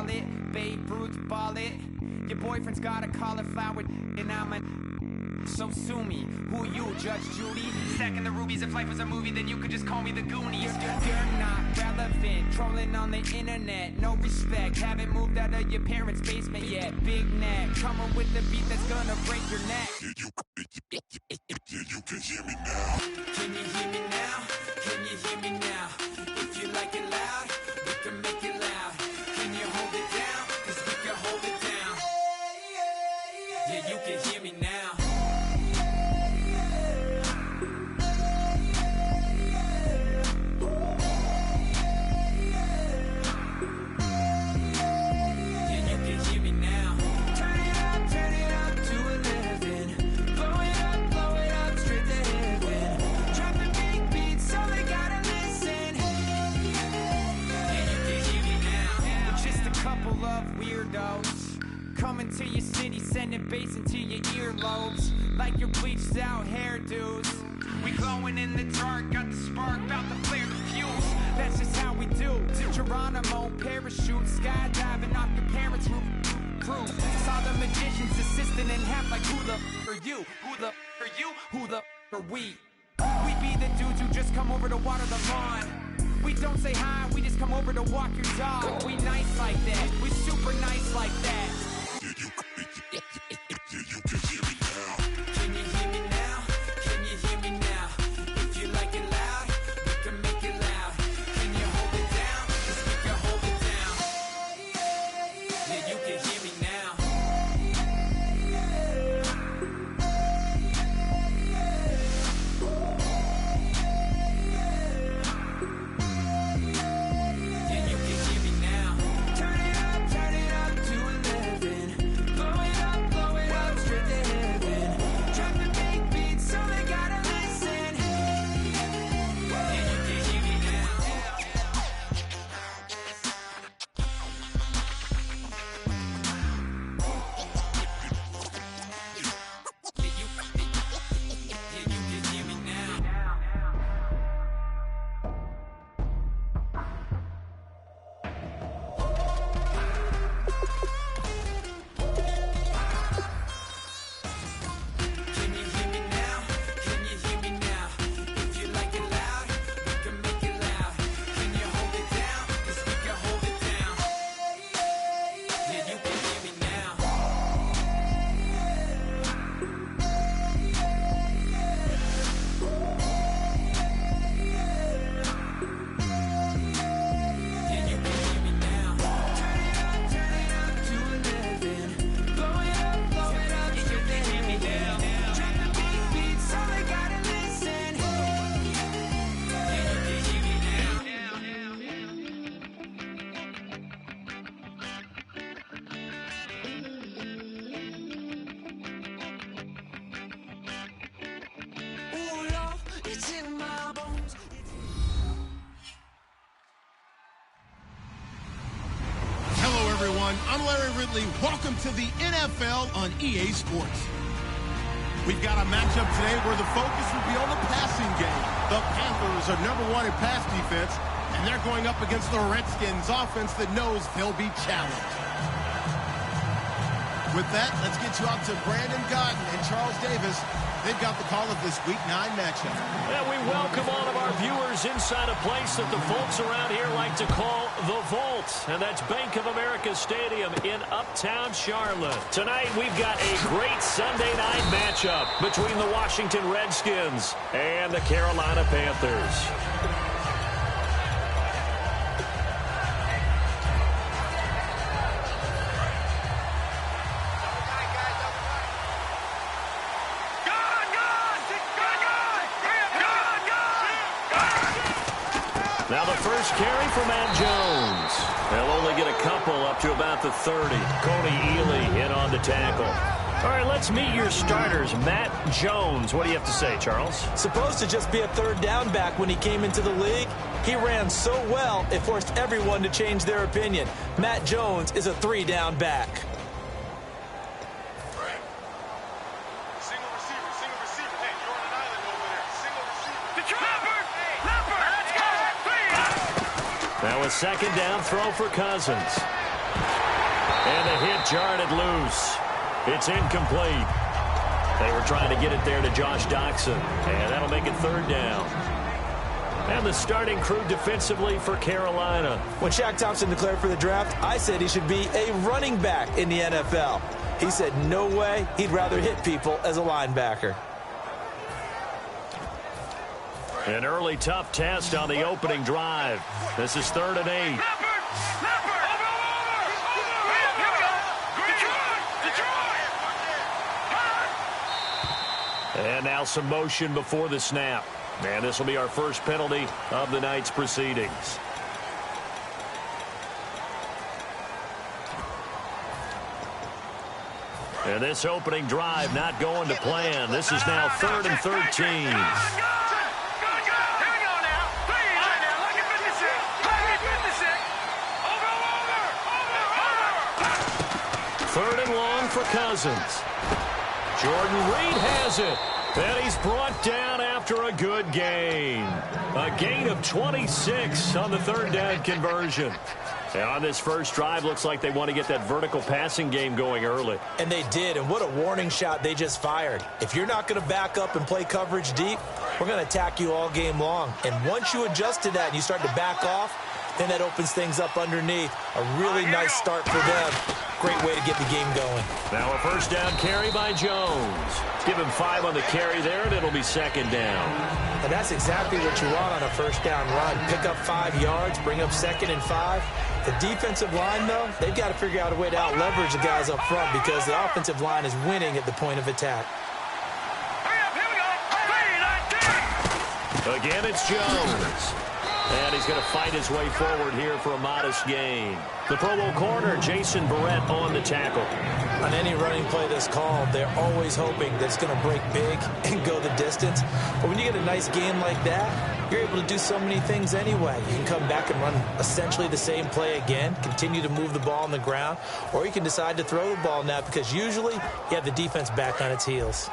call it. Babe Ruth ball it. Your boyfriend's got a cauliflower and I'm a... So sue me, who you, Judge Judy? Stacking the rubies, if life was a movie, then you could just call me the Goonies. You're not relevant, trolling on the internet, no respect. Haven't moved out of your parents' basement yet. Big neck, coming with the beat that's gonna break your neck. You can hear me now. Can you hear me now? Can you hear me now? If you like it loud, we can make it loud. Can you hold it down? 'Cause we can hold it down. Yeah, you can hear me now. Coming to your city, sending bass into your earlobes, like your bleached out hairdos. We glowing in the dark, got the spark, about to flare the fuse. That's just how we do. Geronimo, parachute, skydiving off your parents' roof. Crew, saw the magician's assistant in half, like who the are you? Who the are you? Who the are we? We be the dudes who just come over to water the lawn. We don't say hi, we just come over to walk your dog. We nice like that, we super nice like that. You can hear me now. Can you hear me now? Can you hear me now? If you like it loud, we can make it loud. Can you hold it down? 'Cause we can hold it down. Yeah, you can hear me now. Yeah, you can hear me now. Turn it up to 11. Blow it up straight to heaven. Drop the big beat so they gotta listen. Yeah, you can hear me now. Yeah, you can hear me now. Can you hear me now? Can you hear me now? If you like it loud, we can make it loud. Can you hold it down? 'Cause we can hold it down. Yeah, you can hear me now. Yeah, you can hear me now. Turn it up to 11. Blow it up straight to heaven. Drop the big beat so they gotta listen. Yeah, you can hear me Ooh, Lord, it's in my bones. Hello, everyone. I'm Larry Ridley. Welcome to the NFL on EA Sports. We've got a matchup today where the focus will be on the passing game. The Panthers are #1 in pass defense, and they're going up against the Redskins offense that knows they'll be challenged. With that, let's get you out to Brandon Godden and Charles Davis. They've got the call of this Week 9 matchup. And we welcome all of our viewers inside a place that the folks around here like to call the Vault. And that's Bank of America Stadium in Uptown Charlotte. Tonight, we've got a great Sunday night matchup between the Washington Redskins and the Carolina Panthers. Now the first carry for Matt Jones. They'll only get a couple up to about the 30. Cody Ely in on the tackle. All right, let's meet your starters. Matt Jones. What do you have to say, Charles? Supposed to just be a third down back when he came into the league. He ran so well, it forced everyone to change their opinion. Matt Jones is a 3-down back. That was second down throw for Cousins. And the hit jarred it loose. It's incomplete. They were trying to get it there to Josh Doxson. And that'll make it third down. And the starting crew defensively for Carolina. When Shaq Thompson declared for the draft, I said he should be a running back in the NFL. He said no way, he'd rather hit people as a linebacker. An early tough test on the opening drive. This is 3rd and 8. And now some motion before the snap. And this will be our first penalty of the night's proceedings. And this opening drive not going to plan. This is now 3rd and 13. 3rd and long for Cousins. Jordan Reed has it. And he's brought down after a good gain. A gain of 26 on the 3rd down conversion. And on this first drive, looks like they want to get that vertical passing game going early. And they did, and what a warning shot they just fired. If you're not going to back up and play coverage deep, we're going to attack you all game long. And once you adjust to that and you start to back off, then that opens things up underneath. A really nice start for them. Great way to get the game going. Now a first down carry by Jones. Give him 5 on the carry there, and it'll be 2nd down. And that's exactly what you want on a first down run. Pick up 5 yards, bring up 2nd and 5. The defensive line, though, they've got to figure out a way to out-leverage the guys up front because the offensive line is winning at the point of attack. Again, it's Jones. And he's going to fight his way forward here for a modest gain. The Pro Bowl corner, Jason Barrett, on the tackle. On any running play that's called, they're always hoping that it's going to break big and go the distance. But when you get a nice game like that, you're able to do so many things anyway. You can come back and run essentially the same play again, continue to move the ball on the ground, or you can decide to throw the ball now because usually you have the defense back on its heels.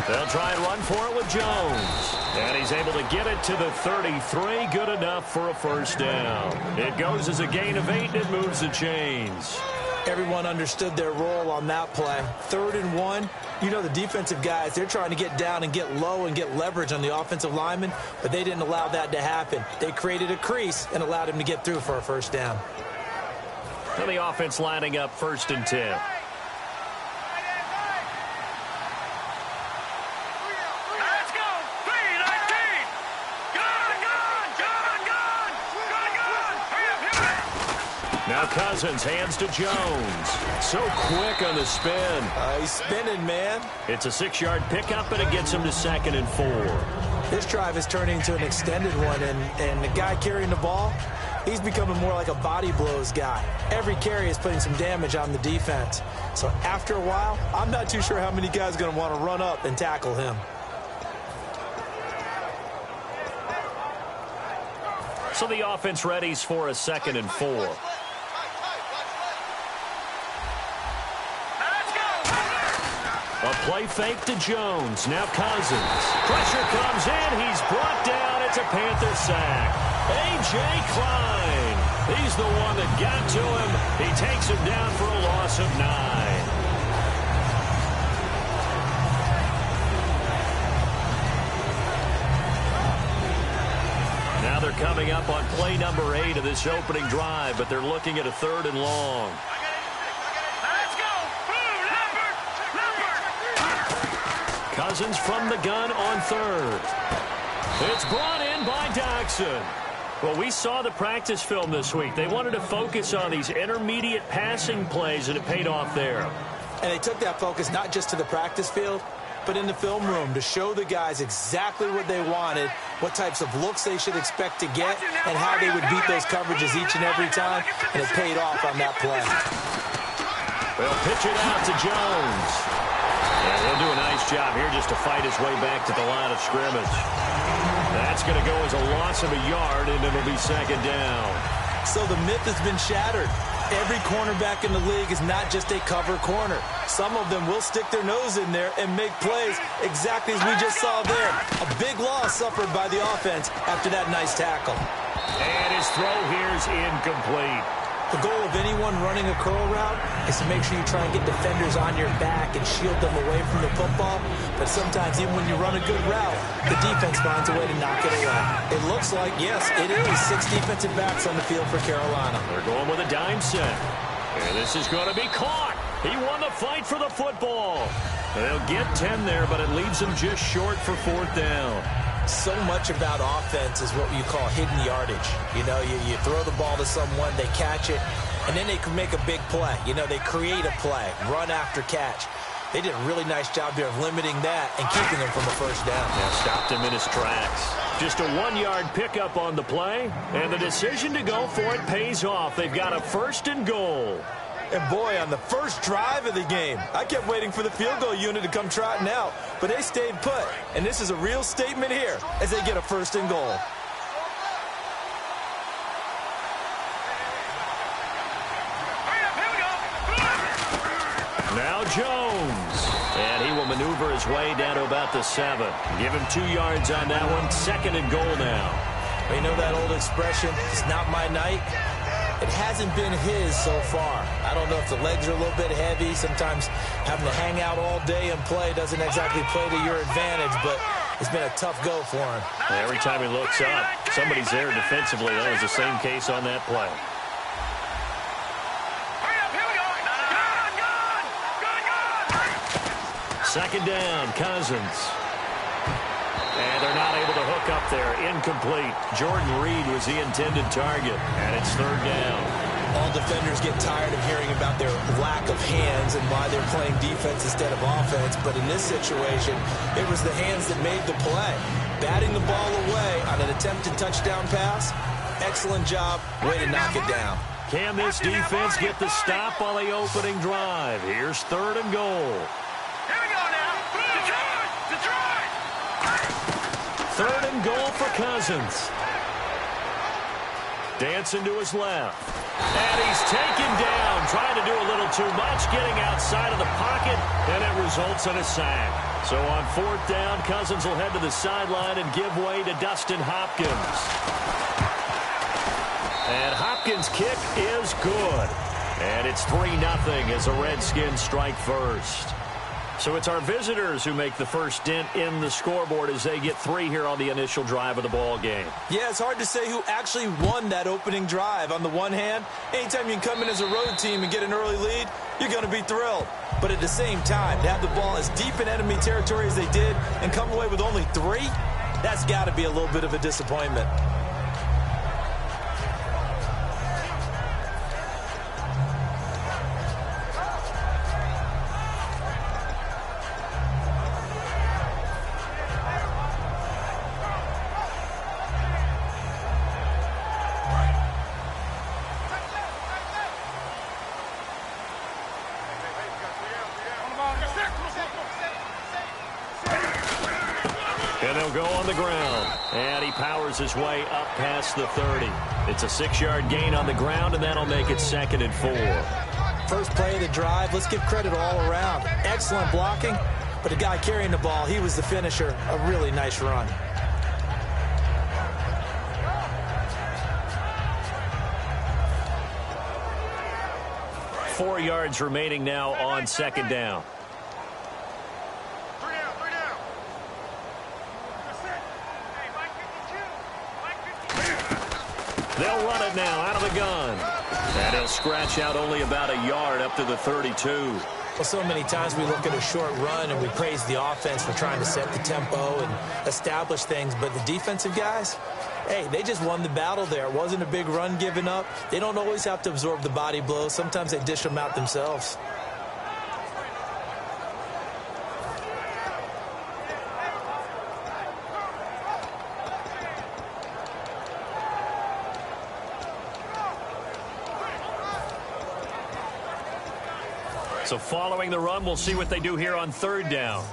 They'll try and run for it with Jones. And he's able to get it to the 33. Good enough for a first down. It goes as a gain of 8 and it moves the chains. Everyone understood their role on that play. 3rd and 1. You know the defensive guys, they're trying to get down and get low and get leverage on the offensive lineman, but they didn't allow that to happen. They created a crease and allowed him to get through for a first down. And the offense lining up 1st and 10. Now Cousins hands to Jones. So quick on the spin. He's spinning, man. It's a 6-yard pickup, and it gets him to 2nd and 4. This drive is turning into an extended one, and the guy carrying the ball, he's becoming more like a body blows guy. Every carry is putting some damage on the defense. So after a while, I'm not too sure how many guys are going to want to run up and tackle him. So the offense readies for a 2nd and 4. A play fake to Jones. Now Cousins. Pressure comes in. He's brought down. It's a Panther sack. A.J. Klein. He's the one that got to him. He takes him down for a loss of 9. Now they're coming up on play number 8 of this opening drive, but they're looking at a 3rd and long. Cousins from the gun on 3rd. It's brought in by Doxson. Well, we saw the practice film this week. They wanted to focus on these intermediate passing plays, and it paid off there. And they took that focus not just to the practice field, but in the film room to show the guys exactly what they wanted, what types of looks they should expect to get, and how they would beat those coverages each and every time, and it paid off on that play. They'll pitch it out to Jones. Yeah, they'll do a nice job here just to fight his way back to the line of scrimmage. That's going to go as a loss of a yard, and it'll be 2nd down. So the myth has been shattered. Every cornerback in the league is not just a cover corner. Some of them will stick their nose in there and make plays exactly as we just saw there. A big loss suffered by the offense after that nice tackle. And his throw here is incomplete. The goal of anyone running a curl route is to make sure you try and get defenders on your back and shield them away from the football. But sometimes even when you run a good route, the defense finds a way to knock it away. It looks like, yes, it is 6 defensive backs on the field for Carolina. They're going with a dime set. And this is going to be caught. He won the fight for the football. They'll get 10 there, but it leaves them just short for 4th down. So much about offense is what you call hidden yardage. You know, you throw the ball to someone, they catch it, and then they can make a big play. You know, they create a play, run after catch. They did a really nice job here of limiting that and keeping him from a 1st down. Yeah, stopped him in his tracks. Just a 1-yard pickup on the play, and the decision to go for it pays off. They've got a 1st and goal. And boy, on the first drive of the game, I kept waiting for the field goal unit to come trotting out, but they stayed put. And this is a real statement here as they get a 1st and goal. Now Jones. And he will maneuver his way down to about the 7. Give him 2 yards on that one. 2nd and goal now. You know that old expression, it's not my night? It hasn't been his so far. I don't know if the legs are a little bit heavy. Sometimes having to hang out all day and play doesn't exactly play to your advantage, but it's been a tough go for him. Every time he looks up, somebody's there defensively. That was the same case on that play. Second down, Cousins. And they're not able to hook up there. Incomplete. Jordan Reed was the intended target. And it's 3rd down. All defenders get tired of hearing about their lack of hands and why they're playing defense instead of offense. But in this situation, it was the hands that made the play. Batting the ball away on an attempted touchdown pass. Excellent job. Way to knock it down. Can this defense get the stop on the opening drive? Here's 3rd and goal. Here we go now. Detroit! 3rd and goal for Cousins. Dancing to his left. And he's taken down, trying to do a little too much, getting outside of the pocket, and it results in a sack. So on 4th down, Cousins will head to the sideline and give way to Dustin Hopkins. And Hopkins' kick is good. And it's 3-0 as the Redskins strike first. So it's our visitors who make the first dent in the scoreboard as they get 3 here on the initial drive of the ball game. Yeah, it's hard to say who actually won that opening drive. On the one hand, anytime you can come in as a road team and get an early lead, you're going to be thrilled. But at the same time, to have the ball as deep in enemy territory as they did and come away with only 3, that's got to be a little bit of a disappointment. And they'll go on the ground. And he powers his way up past the 30. It's a 6-yard gain on the ground, and that'll make it 2nd and 4. First play of the drive, let's give credit all around. Excellent blocking, but the guy carrying the ball, he was the finisher. A really nice run. Four yards remaining now on 2nd down. They'll run it now out of the gun. And he'll scratch out only about a yard up to the 32. Well, so many times we look at a short run and we praise the offense for trying to set the tempo and establish things. But the defensive guys, hey, they just won the battle there. It wasn't a big run given up. They don't always have to absorb the body blows. Sometimes they dish them out themselves. So following the run, we'll see what they do here on 3rd down.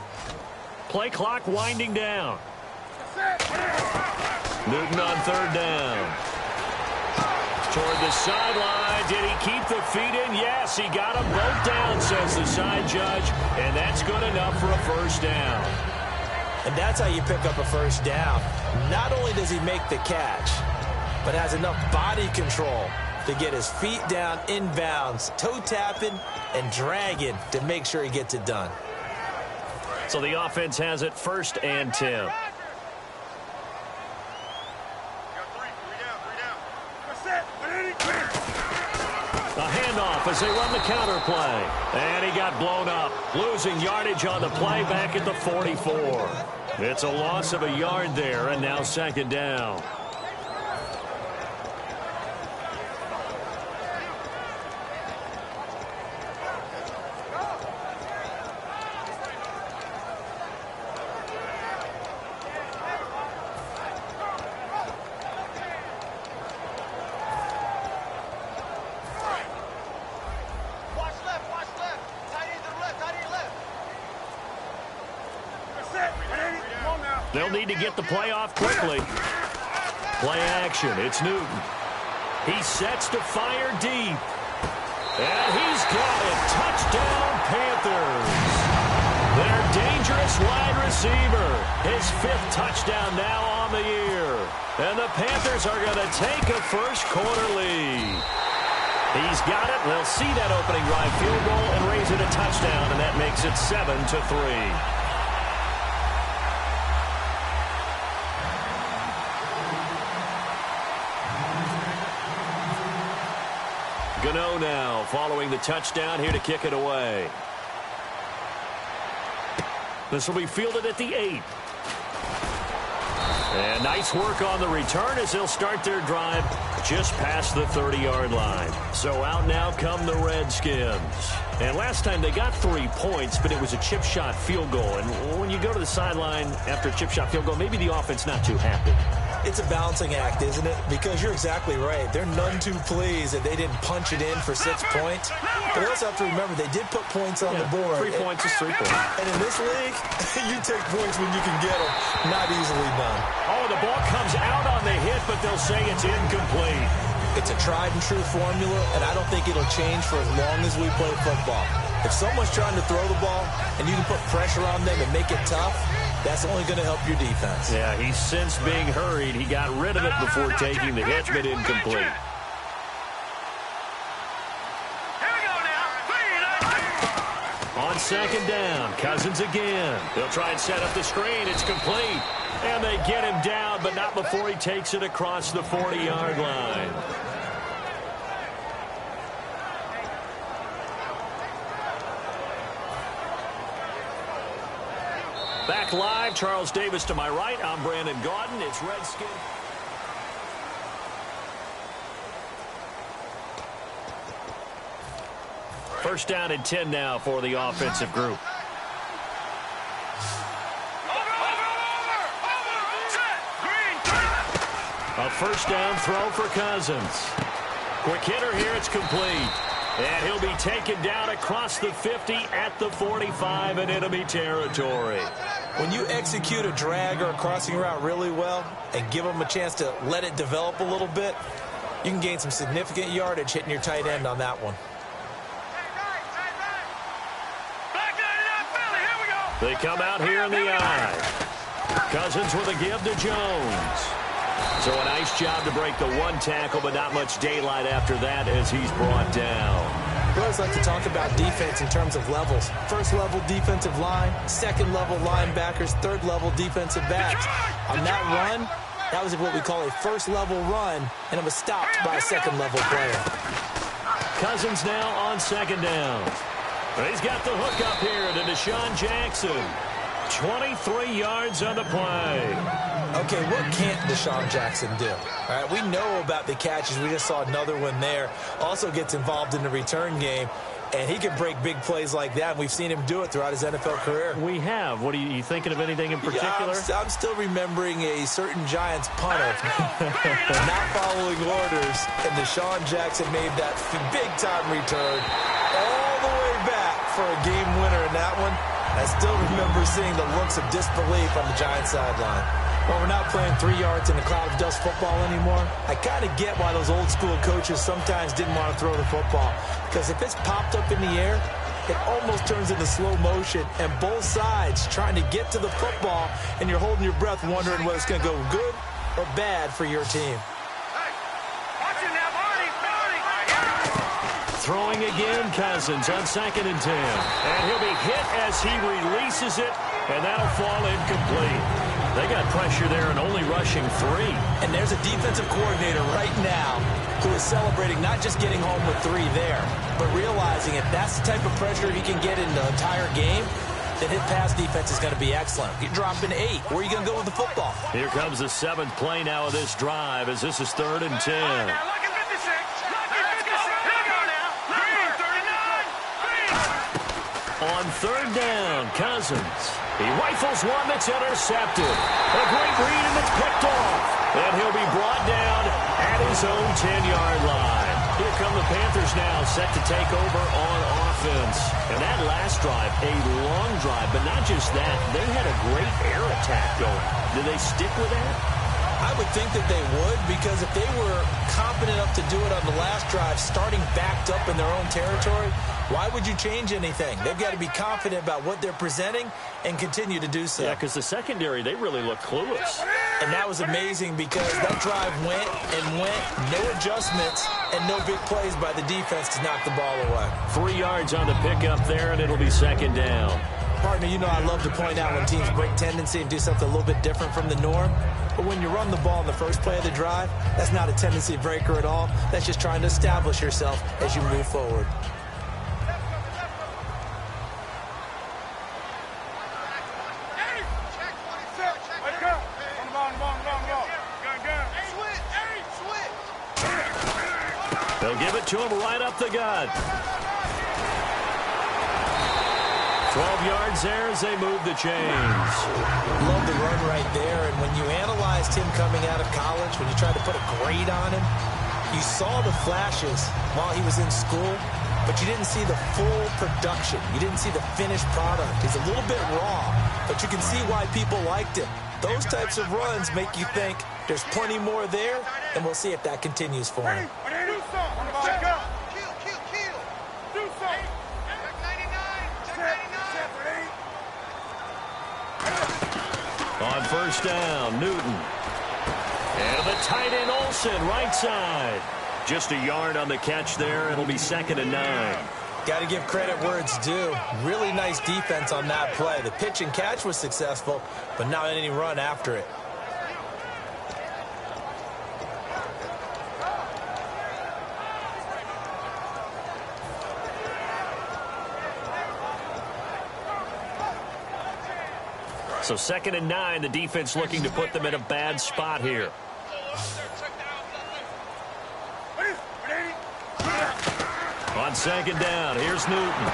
Play clock winding down. Newton on 3rd down. toward the sideline. Did he keep the feet in? Yes, he got them both down, says the side judge. And that's good enough for a first down. And that's how you pick up a first down. Not only does he make the catch, but has enough body control to get his feet down inbounds, toe tapping and dragging to make sure he gets it done. So the offense has it 1st and 10. A handoff as they run the counter play. And he got blown up. Losing yardage on the play back at the 44. It's a loss of a yard there, and now 2nd down. They'll need to get the play off quickly. Play action. It's Newton. He sets to fire deep. And he's got it. Touchdown, Panthers. Their dangerous wide receiver. His 5th touchdown now on the year. And the Panthers are going to take a first-quarter lead. He's got it. They'll see that opening drive field goal and raise it a touchdown, and that makes it 7-3. Gano now following the touchdown here to kick it away. This will be fielded at the 8. And nice work on the return as they'll start their drive just past the 30-yard line. So out now come the Redskins. And last time they got 3 points, but it was a chip shot field goal. And when you go to the sideline after a chip shot field goal, maybe the offense not too happy. It's a balancing act, isn't it? Because you're exactly right. They're none too pleased that they didn't punch it in for 6 points. But they also have to remember they did put points on the board. 3 points is 3 points. And in this league, you take points when you can get them. Not easily done. Oh, the ball comes out on the hit, but they'll say it's incomplete. It's a tried-and-true formula, and I don't think it'll change for as long as we play football. If someone's trying to throw the ball and you can put pressure on them and make it tough, that's only going to help your defense. Yeah, he's since being hurried. He got rid of it before taking the hit, but incomplete. On 2nd down, Cousins again. They'll try and set up the screen. It's complete. And they get him down, but not before he takes it across the 40-yard line. Back live, Charles Davis to my right. I'm Brandon Gaudin. It's Redskins. First down and 10 now for the offensive group. A first down throw for Cousins. Quick hitter here. It's complete. And he'll be taken down across the 50 at the 45 in enemy territory. When you execute a drag or a crossing route really well and give them a chance to let it develop a little bit, you can gain some significant yardage hitting your tight end on that one. They come out here in the eye. Cousins with a give to Jones. So a nice job to break the 1 tackle, but not much daylight after that as he's brought down. We always like to talk about defense in terms of levels. First level defensive line, second level linebackers, third level defensive backs. On that run, that was what we call a first level run, and it was stopped by a second level player. Cousins now on 2nd down. He's got the hook up here to Deshaun Jackson. 23 yards on the play. Okay, what can't Deshaun Jackson do? All right, we know about the catches. We just saw another one there. Also gets involved in the return game, and he can break big plays like that. And we've seen him do it throughout his NFL career. We have. What are you thinking of anything in particular? Yeah, I'm still remembering a certain Giants punter not following orders, and Deshaun Jackson made that big-time return all the way back for a game winner in that one. I still remember seeing the looks of disbelief on the Giants sideline. Well, we're not playing 3 yards in a cloud of dust football anymore. I kind of get why those old school coaches sometimes didn't want to throw the football. Because if it's popped up in the air, it almost turns into slow motion, and both sides trying to get to the football, and you're holding your breath wondering whether it's going to go good or bad for your team. Throwing again, Cousins on 2nd and 10. And he'll be hit as he releases it, and that'll fall incomplete. They got pressure there and only rushing 3. And there's a defensive coordinator right now who is celebrating not just getting home with 3 there, but realizing if that's the type of pressure he can get in the entire game, then his pass defense is going to be excellent. You're dropping 8. Where are you going to go with the football? Here comes the 7th play now of this drive as this is 3rd and 10. On 3rd down, Cousins. He rifles one that's intercepted. A great read, and it's picked off. And he'll be brought down at his own 10-yard line. Here come the Panthers now, set to take over on offense. And that last drive, a long drive, but not just that. They had a great air attack going. Did they stick with that? I would think that they would, because if they were confident enough to do it on the last drive, starting backed up in their own territory, why would you change anything? They've got to be confident about what they're presenting and continue to do so. Yeah, because the secondary, they really look clueless. And that was amazing because that drive went and went, no adjustments, and no big plays by the defense to knock the ball away. 3 yards on the pickup there, and it'll be 2nd down. Partner, you know I love to point out when teams break tendency and do something a little bit different from the norm. But when you run the ball in the first play of the drive, that's not a tendency breaker at all. That's just trying to establish yourself as you move forward. They'll give it to him right up the gut. 12 yards there as they move the chains. Love the run right there. And when you analyzed him coming out of college, when you tried to put a grade on him, you saw the flashes while he was in school, but you didn't see the full production. You didn't see the finished product. He's a little bit raw, but you can see why people liked him. Those types of runs make you think there's plenty more there, and we'll see if that continues for him. On 1st down, Newton. And the tight end, Olsen, right side. Just a yard on the catch there. It'll be 2nd and 9. Got to give credit where it's due. Really nice defense on that play. The pitch and catch was successful, but not any run after it. So 2nd and 9, the defense looking to put them in a bad spot here. On 2nd down, here's Newton.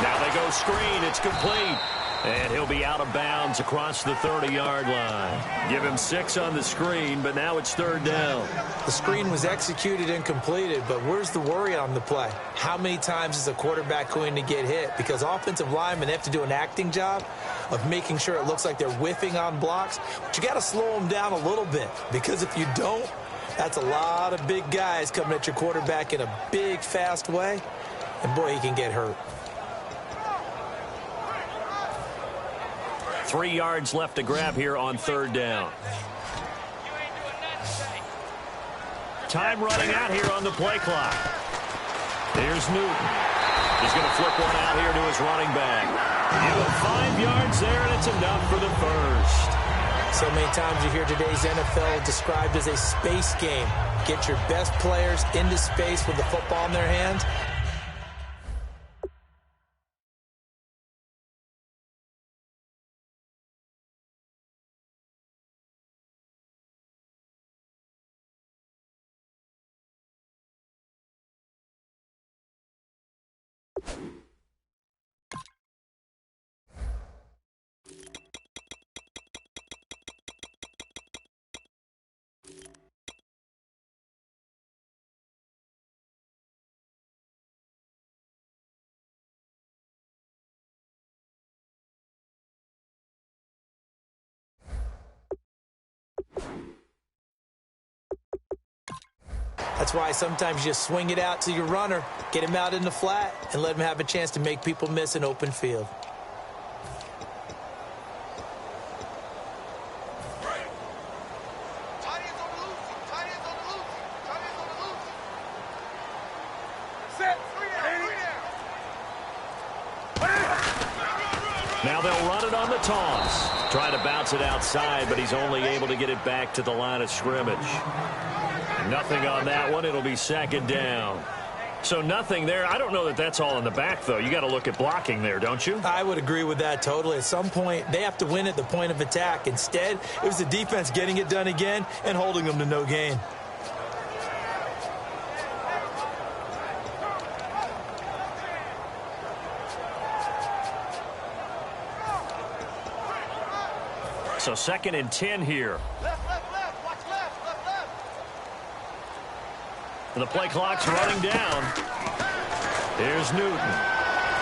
Now they go screen, it's complete. And he'll be out of bounds across the 30-yard line. Give him 6 on the screen, but now it's 3rd down. The screen was executed and completed, but where's the worry on the play? How many times is a quarterback going to get hit? Because offensive linemen have to do an acting job of making sure it looks like they're whiffing on blocks. But you got to slow them down a little bit, because if you don't, that's a lot of big guys coming at your quarterback in a big, fast way. And, boy, he can get hurt. 3 yards left to grab here on 3rd down. Time running out here on the play clock. Here's Newton. He's going to flip one out here to his running back. 5 yards there, and it's enough for the first. So many times you hear today's NFL described as a space game. Get your best players into space with the football in their hands. That's why sometimes you just swing it out to your runner, get him out in the flat, and let him have a chance to make people miss an open field. Now they'll run it on the toss. Trying to bounce it outside, but he's only able to get it back to the line of scrimmage. Nothing on that one. It'll be second down. So nothing there. I don't know that that's all in the back, though. You got to look at blocking there, don't you? I would agree with that totally. At some point, they have to win at the point of attack. Instead, it was the defense getting it done again and holding them to no gain. So 2nd and 10 here. And the play clock's running down. Here's Newton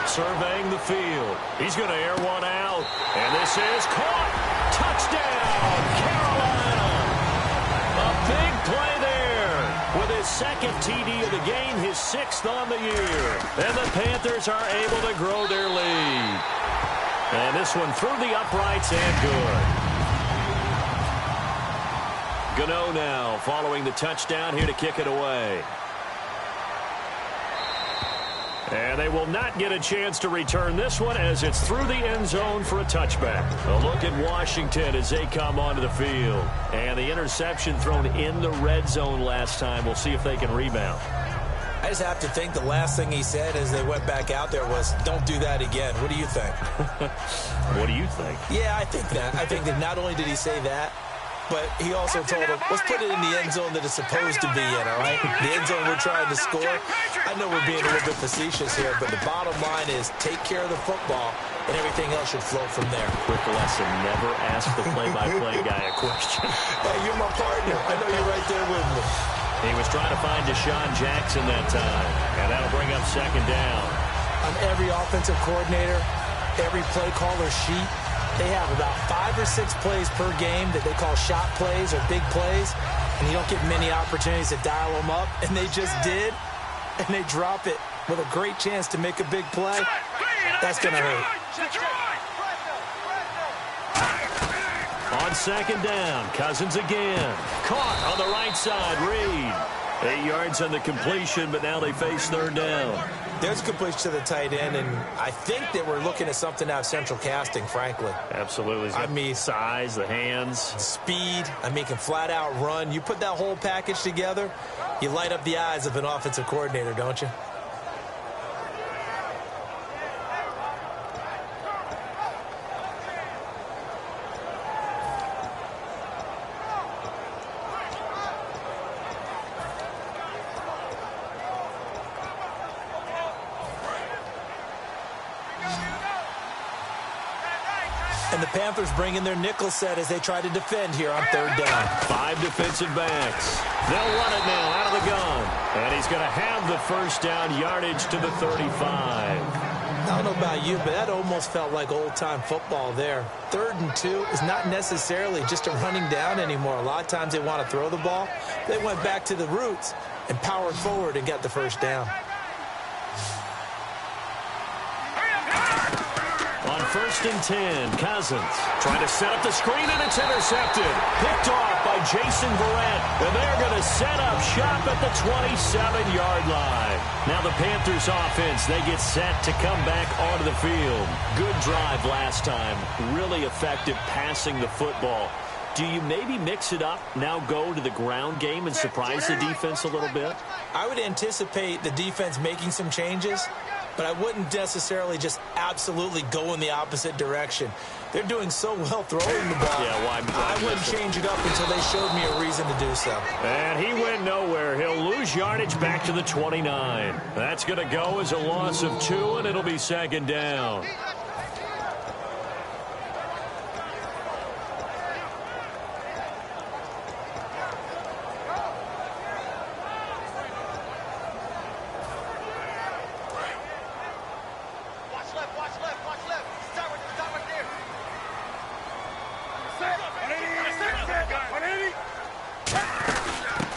surveying the field. He's going to air one out. And this is caught. Touchdown, Carolina. A big play there with his 2nd TD of the game, his 6th on the year. And the Panthers are able to grow their lead. And this one through the uprights and good. Gano now following the touchdown here to kick it away. And they will not get a chance to return this one as it's through the end zone for a touchback. A look at Washington as they come onto the field. And the interception thrown in the red zone last time. We'll see if they can rebound. I just have to think the last thing he said as they went back out there was, don't do that again. What do you think? What do you think? Yeah, I think that. I think that not only did he say that, but he also told him, let's put it in the end zone that it's supposed to be in, all right? The end zone we're trying to score. I know we're being a little bit facetious here, but the bottom line is take care of the football, and everything else should flow from there. Quick lesson, never ask the play-by-play guy a question. Hey, you're my partner. I know you're right there with me. He was trying to find Deshaun Jackson that time, and that'll bring up second down. On every offensive coordinator, every play caller sheet, they have about 5 or 6 plays per game that they call shot plays or big plays, and you don't get many opportunities to dial them up, and they just did, and they drop it with a great chance to make a big play. That's going to hurt. On second down, Cousins again. Caught on the right side, Reed. 8 yards on the completion, but now they face third down. There's a completion to the tight end, and I think that we're looking at something out of central casting, frankly. Absolutely. I mean, size, the hands. Speed. I mean, can flat out run. You put that whole package together, you light up the eyes of an offensive coordinator, don't you? And the Panthers bring in their nickel set as they try to defend here on third down. 5 defensive backs. They'll run it now out of the gun. And he's going to have the first down, yardage to the 35. I don't know about you, but that almost felt like old-time football there. 3rd and 2 is not necessarily just a running down anymore. A lot of times they want to throw the ball. They went back to the roots and powered forward and got the first down. On 1st and 10, Cousins trying to set up the screen, and it's intercepted. Picked off by Jason Verrett, and they're going to set up shop at the 27-yard line. Now the Panthers offense, they get set to come back onto the field. Good drive last time. Really effective passing the football. Do you maybe mix it up, now go to the ground game and surprise the defense a little bit? I would anticipate the defense making some changes, but I wouldn't necessarily just absolutely go in the opposite direction. They're doing so well throwing the ball. Yeah, why I wouldn't change it up until they showed me a reason to do so. And he went nowhere. He'll lose yardage back to the 29. That's going to go as a loss of 2, and it'll be second down.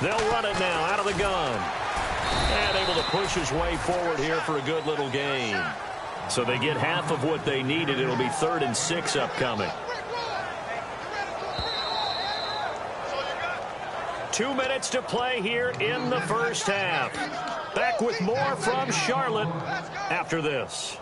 They'll run it now out of the gun. And able to push his way forward here for a good little gain. So they get half of what they needed. It'll be 3rd and 6 upcoming. 2 minutes to play here in the first half. Back with more from Charlotte after this.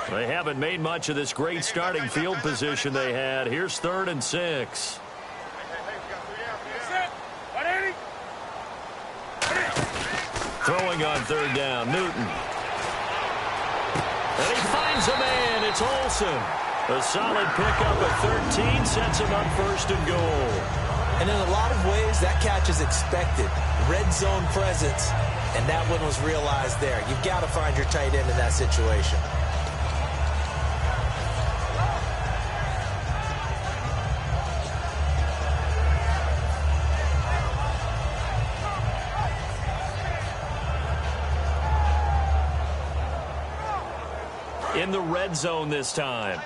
They haven't made much of this great starting field position they had. Here's 3rd and 6. Throwing on 3rd down, Newton. And he finds a man. It's Olsen. A solid pickup at 13 sets him up 1st and goal. And in a lot of ways, that catch is expected. Red zone presence, and that one was realized there. You've got to find your tight end in that situation. In the red zone this time.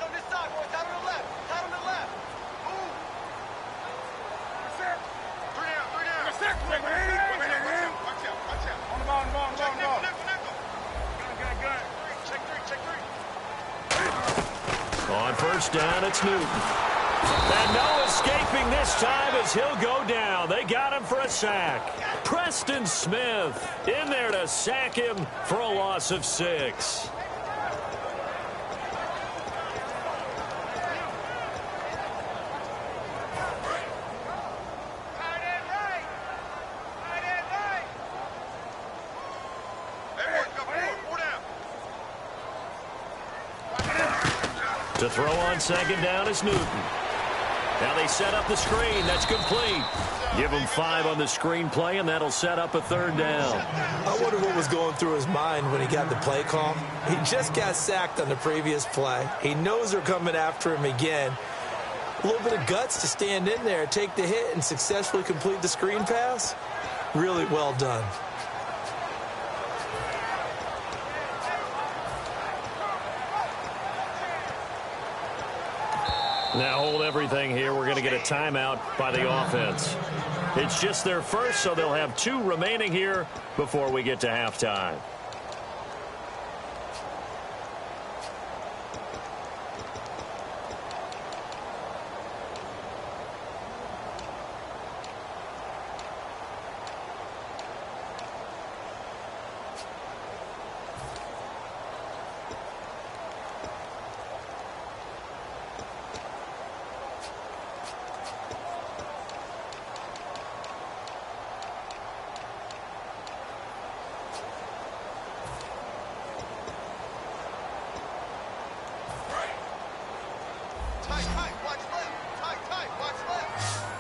On 1st down, it's Newton. And no escaping this time as he'll go down. They got him for a sack. Preston Smith in there to sack him for a loss of 6. To throw on 2nd down is Newton. Now they set up the screen. That's complete. Give him 5 on the screen play, and that'll set up a 3rd down. I wonder what was going through his mind when he got the play call. He just got sacked on the previous play. He knows they're coming after him again. A little bit of guts to stand in there, take the hit, and successfully complete the screen pass. Really well done. Now hold everything here. We're going to get a timeout by the offense. It's just their first, so they'll have 2 remaining here before we get to halftime.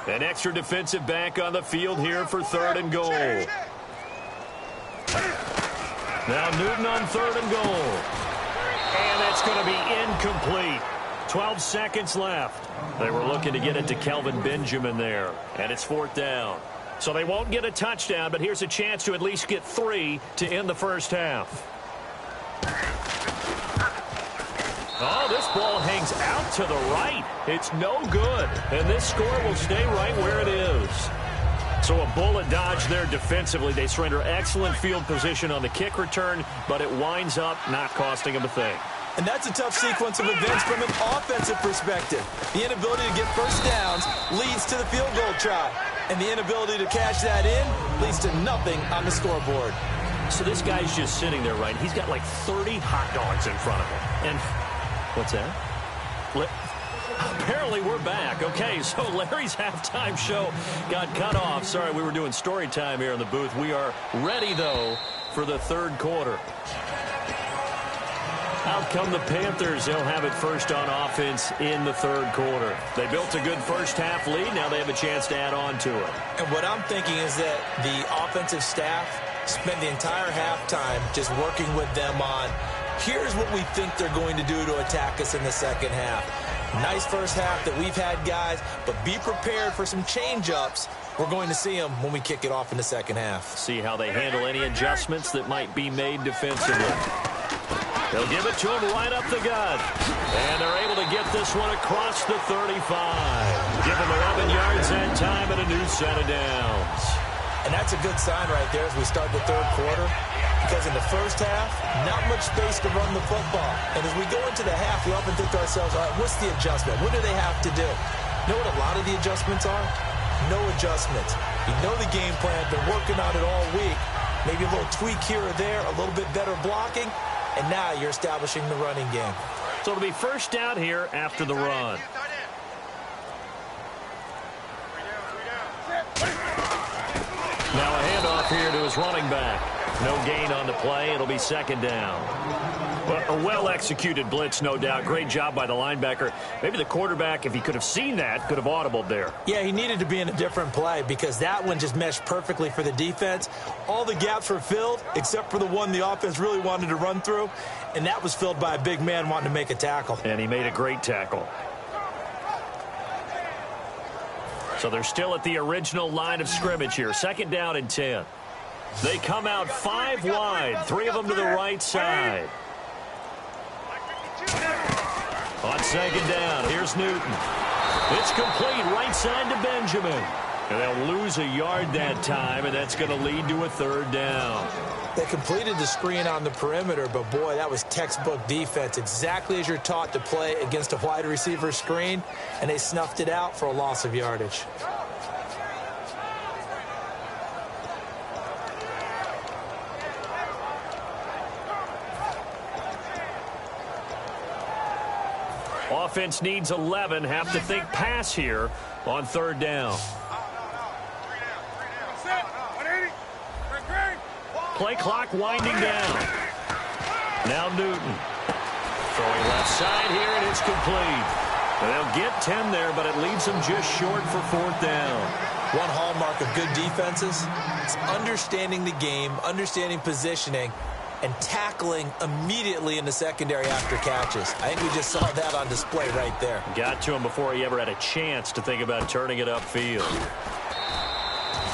An extra defensive back on the field here for 3rd and goal. Now Newton on 3rd and goal. And that's going to be incomplete. 12 seconds left. They were looking to get it to Kelvin Benjamin there. And it's 4th down. So they won't get a touchdown, but here's a chance to at least get 3 to end the first half. Oh, this ball hangs out to the right. It's no good. And this score will stay right where it is. So a bullet dodge there defensively. They surrender excellent field position on the kick return, but it winds up not costing them a thing. And that's a tough sequence of events from an offensive perspective. The inability to get first downs leads to the field goal try. And the inability to cash that in leads to nothing on the scoreboard. So this guy's just sitting there, right? He's got like 30 hot dogs in front of him. And what's that? Apparently we're back. Okay, so Larry's halftime show got cut off. Sorry, we were doing story time here in the booth. We are ready, though, for the 3rd quarter. Out come the Panthers. They'll have it first on offense in the 3rd quarter. They built a good first half lead. Now they have a chance to add on to it. And what I'm thinking is that the offensive staff spent the entire halftime just working with them on, here's what we think they're going to do to attack us in the second half. Nice first half that we've had, guys, but be prepared for some change-ups. We're going to see them when we kick it off in the second half. See how they handle any adjustments that might be made defensively. They'll give it to him right up the gut. And they're able to get this one across the 35. Give him 11 yards that time and a new set of downs. And that's a good sign right there as we start the third quarter. Because in the first half, not much space to run the football. And as we go into the half, we often think to ourselves, all right, what's the adjustment? What do they have to do? You know what a lot of the adjustments are? No adjustments. You know the game plan, been working on it all week. Maybe a little tweak here or there, a little bit better blocking, and now you're establishing the running game. So it'll be first down here after the run. Now a handoff here to his running back. No gain on the play. It'll be second down. Well, a well-executed blitz, no doubt. Great job by the linebacker. Maybe the quarterback, if he could have seen that, could have audibled there. Yeah, he needed to be in a different play because that one just meshed perfectly for the defense. All the gaps were filled except for the one the offense really wanted to run through, and that was filled by a big man wanting to make a tackle. And he made a great tackle. So they're still at the original line of scrimmage here. Second down and 10. They come out 5 wide, 3 of them to the right side. On second down, here's Newton. It's complete right side to Benjamin. And they'll lose a yard that time, and that's going to lead to a third down. They completed the screen on the perimeter, but boy, that was textbook defense. Exactly as you're taught to play against a wide receiver screen, and they snuffed it out for a loss of yardage. Offense needs 11. Have to think pass here on third down. Play clock winding down. Now Newton. Throwing left side here, and it's complete. And they'll get 10 there, but it leaves them just short for fourth down. One hallmark of good defenses is understanding the game, understanding positioning, and tackling immediately in the secondary after catches. I think we just saw that on display right there. Got to him before he ever had a chance to think about turning it upfield.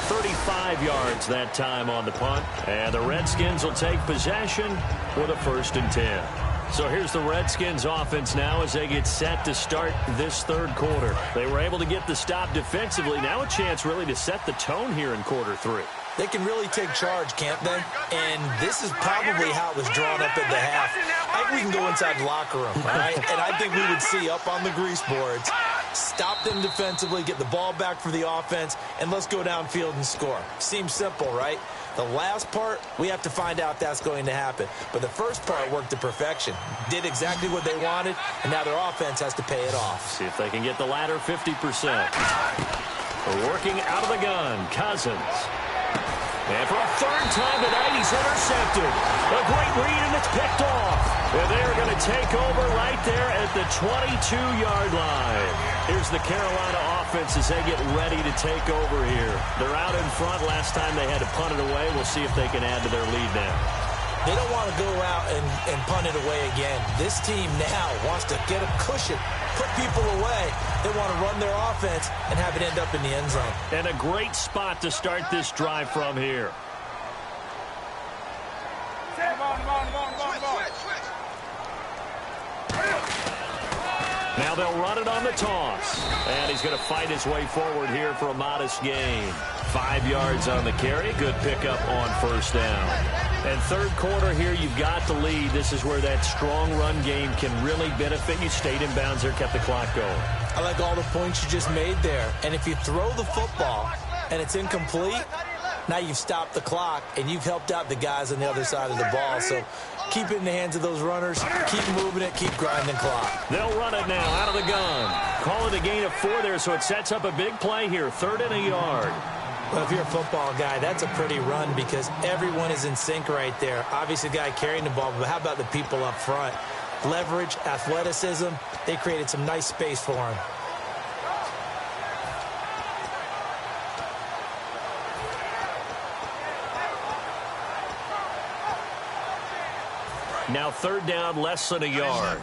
35 yards that time on the punt. And the Redskins will take possession with a 1st and 10. So here's the Redskins offense now as they get set to start this third quarter. They were able to get the stop defensively. Now a chance really to set the tone here in quarter 3. They can really take charge, can't they? And this is probably how it was drawn up at the half. I think we can go inside the locker room, all right? And I think we would see up on the grease boards, stop them defensively, get the ball back for the offense, and let's go downfield and score. Seems simple, right? The last part, we have to find out if that's going to happen. But the first part worked to perfection. Did exactly what they wanted, and now their offense has to pay it off. See if they can get the latter 50%. We're working out of the gun. Cousins. And for a third time tonight, he's intercepted. A great read, and it's picked off. And they're going to take over right there at the 22-yard line. Here's the Carolina offense as they get ready to take over here. They're out in front. Last time they had to punt it away. We'll see if they can add to their lead now. They don't want to go out and punt it away again. This team now wants to get a cushion, put people away. They want to run their offense and have it end up in the end zone. And a great spot to start this drive from here. Now they'll run it on the toss. And he's going to fight his way forward here for a modest gain. 5 yards on the carry. Good pickup on first down. And third quarter here, you've got the lead. This is where that strong run game can really benefit you. Stayed in bounds there, kept the clock going. I like all the points you just made there. And if you throw the football and it's incomplete, now you've stopped the clock and you've helped out the guys on the other side of the ball. So keep it in the hands of those runners. Keep moving it. Keep grinding clock. They'll run it now out of the gun. Call it a gain of 4 there, so it sets up a big play here. 3rd and a yard. Well, if you're a football guy, that's a pretty run because everyone is in sync right there. Obviously, the guy carrying the ball, but how about the people up front? Leverage, athleticism, they created some nice space for him. Now 3rd down, less than a yard.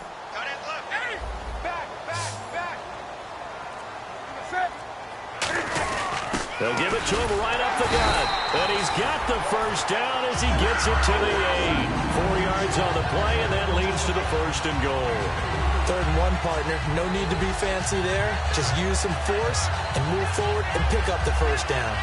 They'll give it to him right up the gut. And he's got the first down as he gets it to the 8. 4 yards on the play, and that leads to the 1st and goal. 3rd and 1, partner. No need to be fancy there. Just use some force and move forward and pick up the 1st down.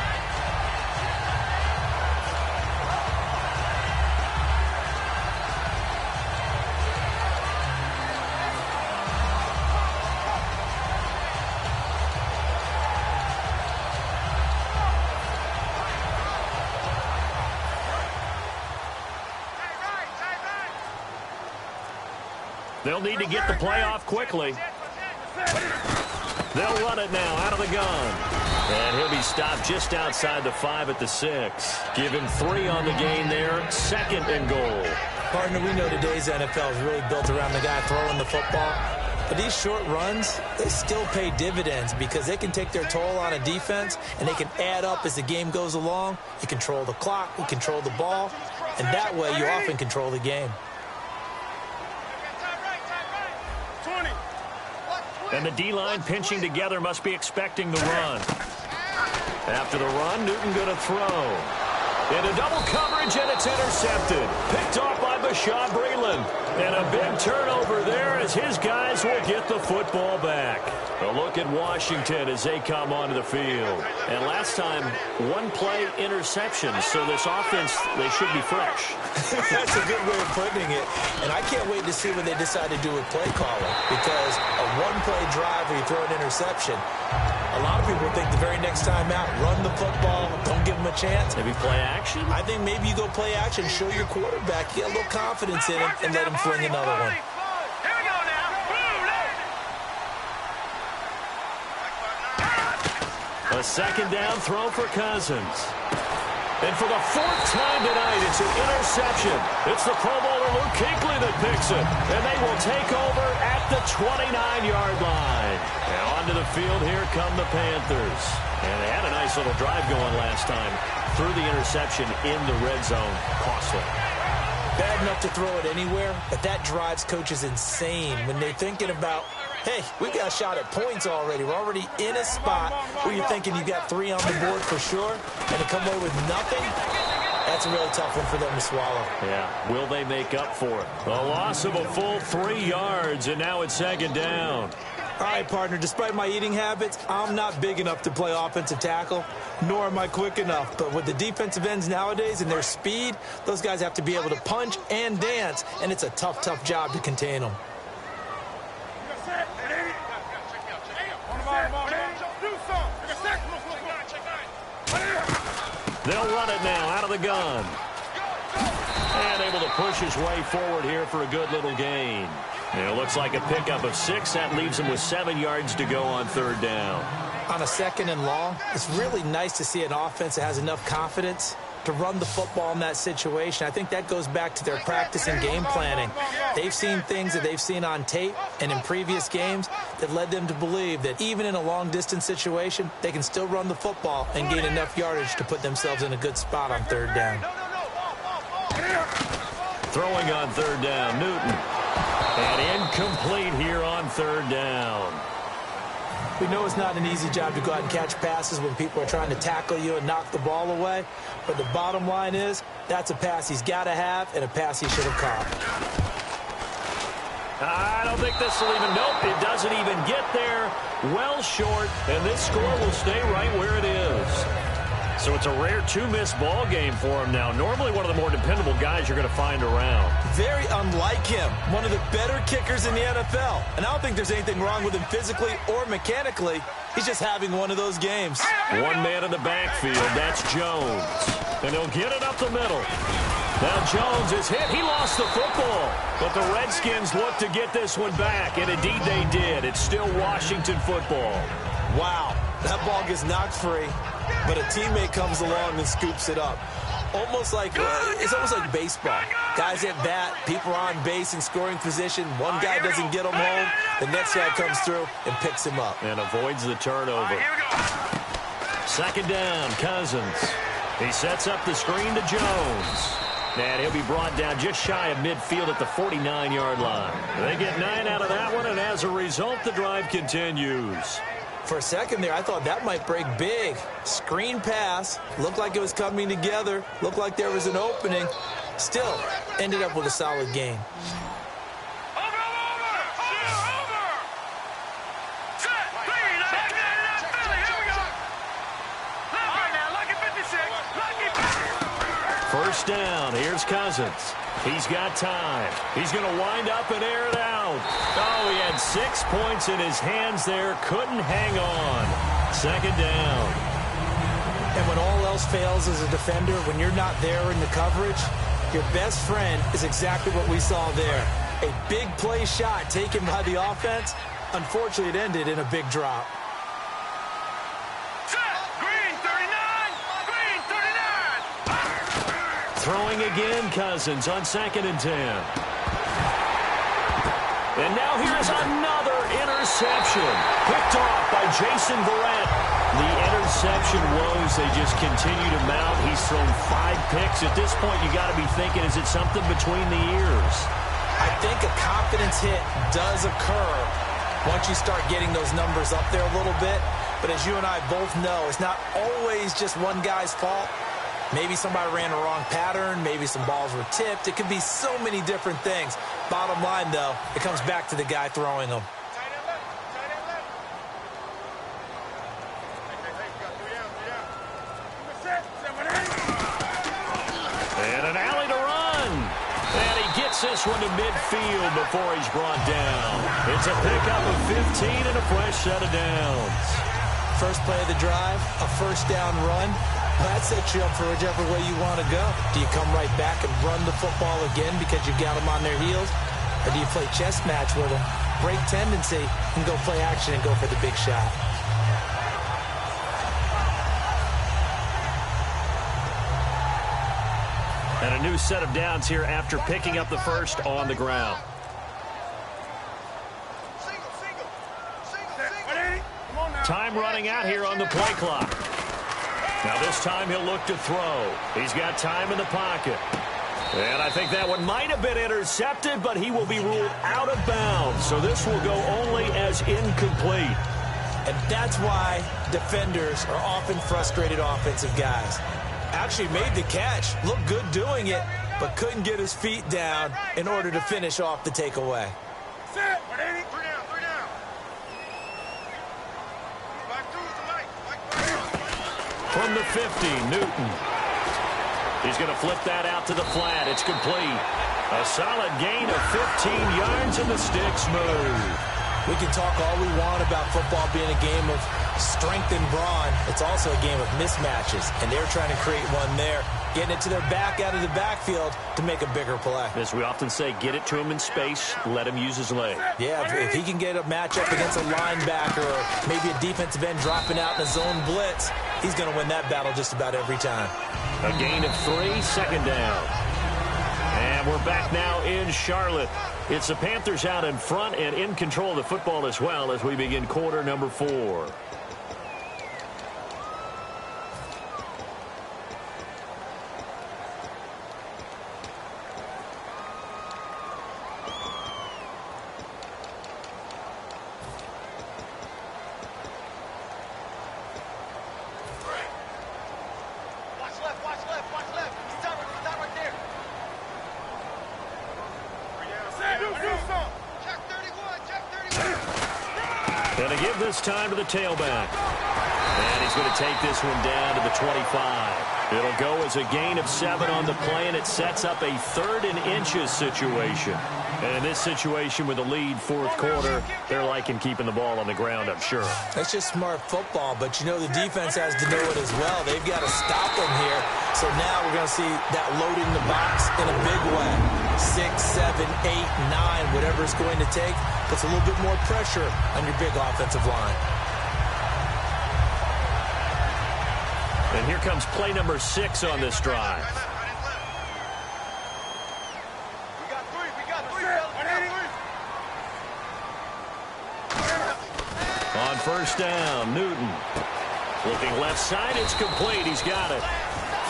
They'll need to get the play off quickly. They'll run it now out of the gun. And he'll be stopped just outside the 5 at the 6. Give him 3 on the gain there. 2nd and goal. Partner, we know today's NFL is really built around the guy throwing the football. But these short runs, they still pay dividends because they can take their toll on a defense and they can add up as the game goes along. You control the clock, you control the ball, and that way you often control the game. And the D-line pinching together must be expecting the run. After the run, Newton going to throw. Into double coverage, and it's intercepted. Picked off by Bashaud Breeland. And a big turnover there as his guys will get the football back. A look at Washington as they come onto the field. And last time, 1-play interception. So this offense, they should be fresh. That's a good way of putting it. And I can't wait to see what they decide to do with play calling. Because a 1-play drive where you throw an interception, a lot of people think the very next time out, run the football, don't give them a chance. Maybe play action? I think maybe you go play action, show your quarterback, get a little confidence in him, and let him fling another one. A 2nd down throw for Cousins. And for the 4th time tonight, it's an interception. It's the Pro Bowler Luke Kuechly that picks it. And they will take over at the 29-yard line. Now onto the field, here come the Panthers. And they had a nice little drive going last time. Threw the interception in the red zone. Costly. Bad enough to throw it anywhere, but that drives coaches insane when they're thinking about, hey, we've got a shot at points already. We're already in a spot where you're thinking you've got 3 on the board for sure, and to come away with nothing, that's a really tough one for them to swallow. Yeah, will they make up for it? A loss of a full 3 yards, and now it's 2nd down. All right, partner, despite my eating habits, I'm not big enough to play offensive tackle, nor am I quick enough. But with the defensive ends nowadays and their speed, those guys have to be able to punch and dance, and it's a tough, tough job to contain them. They'll run it now out of the gun. And able to push his way forward here for a good little gain. And it looks like a pickup of 6. That leaves him with 7 yards to go on 3rd down. On a 2nd and long, it's really nice to see an offense that has enough confidence to run the football in that situation. I think that goes back to their practice and game planning. They've seen things that they've seen on tape and in previous games that led them to believe that even in a long-distance situation, they can still run the football and gain enough yardage to put themselves in a good spot on 3rd down. Throwing on 3rd down, Newton. And incomplete here on 3rd down. We know it's not an easy job to go out and catch passes when people are trying to tackle you and knock the ball away. But the bottom line is, that's a pass he's got to have and a pass he should have caught. I don't think this will even, nope, it doesn't even get there. Well short, and this score will stay right where it is. So it's a rare 2-miss ball game for him now. Normally one of the more dependable guys you're going to find around. Very unlike him. One of the better kickers in the NFL. And I don't think there's anything wrong with him physically or mechanically. He's just having one of those games. One man in the backfield. That's Jones. And he'll get it up the middle. Now Jones is hit. He lost the football. But the Redskins look to get this one back. And indeed they did. It's still Washington football. Wow. That ball gets knocked free. But a teammate comes along and scoops it up. Almost like, it's almost like baseball. Guys at bat, people are on base in scoring position. One guy doesn't get him home. The next guy comes through and picks him up. And avoids the turnover. 2nd down, Cousins. He sets up the screen to Jones. And he'll be brought down just shy of midfield at the 49-yard line. They get 9 out of that one, and as a result, the drive continues. For a second there, I thought that might break big. Screen pass. Looked like it was coming together. Looked like there was an opening. Still, ended up with a solid gain. First down. Here's Cousins. He's got time. He's going to wind up and air it out. Oh, he had 6 points in his hands there. Couldn't hang on. Second down. And when all else fails as a defender, when you're not there in the coverage, your best friend is exactly what we saw there. A big play shot taken by the offense. Unfortunately, it ended in a big drop. Throwing again, Cousins on 2nd and 10. And now here's another interception. Picked off by Jason Verrett. The interception woes, they just continue to mount. He's thrown 5 picks. At this point, you got to be thinking, is it something between the ears? I think a confidence hit does occur once you start getting those numbers up there a little bit. But as you and I both know, it's not always just one guy's fault. Maybe somebody ran a wrong pattern. Maybe some balls were tipped. It could be so many different things. Bottom line, though, it comes back to the guy throwing them. And an alley to run. And he gets this one to midfield before he's brought down. It's a pickup of 15 and a fresh set of downs. First play of the drive, a first down run. That sets you up for whichever way you want to go. Do you come right back and run the football again because you've got them on their heels? Or do you play chess match with them, break tendency, and go play action and go for the big shot? And a new set of downs here after picking up the first on the ground. Time running out here on the play clock. Now this time he'll look to throw. He's got time in the pocket. And I think that one might have been intercepted, but he will be ruled out of bounds. So this will go only as incomplete. And that's why defenders are often frustrated offensive guys. Actually made the catch, looked good doing it, but couldn't get his feet down in order to finish off the takeaway. From the 50, Newton. He's going to flip that out to the flat. It's complete. A solid gain of 15 yards, and the sticks move. We can talk all we want about football being a game of strength and brawn. It's also a game of mismatches, and they're trying to create one there, getting it to their back out of the backfield to make a bigger play. As we often say, get it to him in space, let him use his leg. Yeah, if he can get a matchup against a linebacker or maybe a defensive end dropping out in a zone blitz, he's going to win that battle just about every time. A gain of 3, second down. And we're back now in Charlotte. It's the Panthers out in front and in control of the football as well as we begin quarter number 4. Going to give this time to the tailback. And he's going to take this one down to the 25. It'll go as a gain of 7 on the play, and it sets up a 3rd and inches situation. And in this situation with a lead fourth quarter, they're liking keeping the ball on the ground, I'm sure. That's just smart football, but you know the defense has to know it as well. They've got to stop them here. So now we're going to see that loading the box in a big way. 6, 7, 8, 9, whatever it's going to take, puts a little bit more pressure on your big offensive line. And here comes play number 6 on this drive. On first down, Newton. Looking left side, it's complete. He's got it.